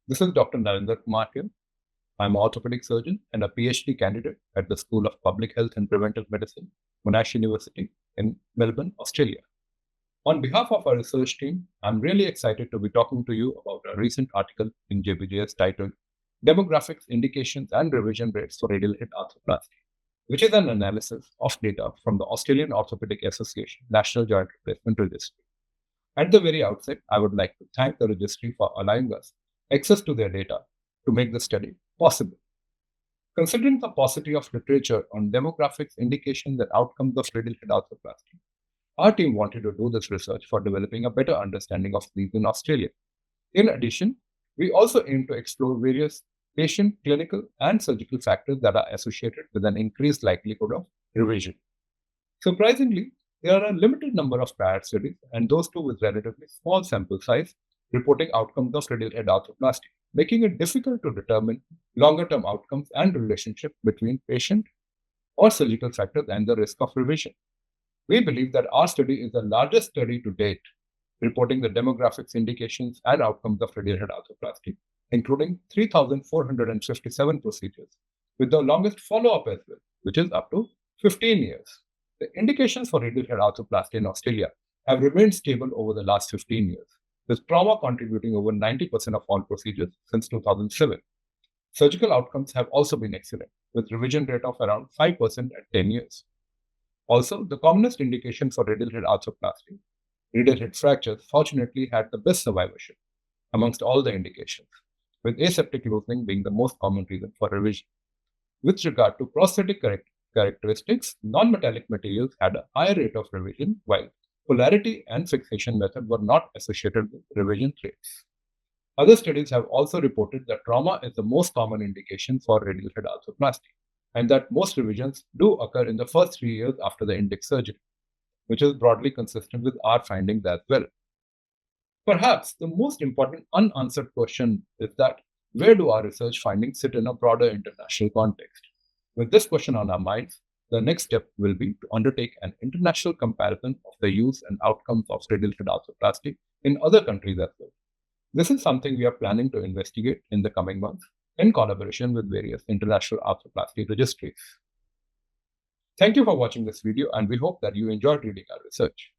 This is Dr. Narinder Kumar here. I'm an orthopedic surgeon and a PhD candidate at the School of Public Health and Preventive Medicine, Monash University in Melbourne, Australia. On behalf of our research team, I'm really excited to be talking to you about a recent article in JBJS titled Demographics, Indications and Revision Rates for Radial Hip Arthroplasty, which is an analysis of data from the Australian Orthopedic Association National Joint Replacement Registry. At the very outset, I would like to thank the registry for allowing us access to their data to make the study possible. Considering the paucity of literature on demographics, indications, and outcomes of radial head arthroplasty, our team wanted to do this research for developing a better understanding of these in Australia. In addition, we also aim to explore various patient, clinical, and surgical factors that are associated with an increased likelihood of revision. Surprisingly, there are a limited number of prior studies, and those too with relatively small sample size, reporting outcomes of radial head arthroplasty, making it difficult to determine longer-term outcomes and relationship between patient or surgical factors and the risk of revision. We believe that our study is the largest study to date reporting the demographics, indications, and outcomes of radial head arthroplasty, including 3,457 procedures, with the longest follow-up as well, which is up to 15 years. The indications for radial head arthroplasty in Australia have remained stable over the last 15 years, with trauma contributing over 90% of all procedures since 2007. Surgical outcomes have also been excellent, with revision rate of around 5% at 10 years. Also, the commonest indication for radial head arthroplasty, radial head fractures, fortunately had the best survivorship amongst all the indications, with aseptic loosening being the most common reason for revision. With regard to prosthetic characteristics, non-metallic materials had a higher rate of revision, while polarity and fixation method were not associated with revision rates. Other studies have also reported that trauma is the most common indication for radial head arthroplasty, and that most revisions do occur in the first 3 years after the index surgery, which is broadly consistent with our findings as well. Perhaps the most important unanswered question is that where do our research findings sit in a broader international context? With this question on our minds, the next step will be to undertake an international comparison of the use and outcomes of radial head arthroplasty in other countries as well. This is something we are planning to investigate in the coming months in collaboration with various international arthroplasty registries. Thank you for watching this video, and we hope that you enjoyed reading our research.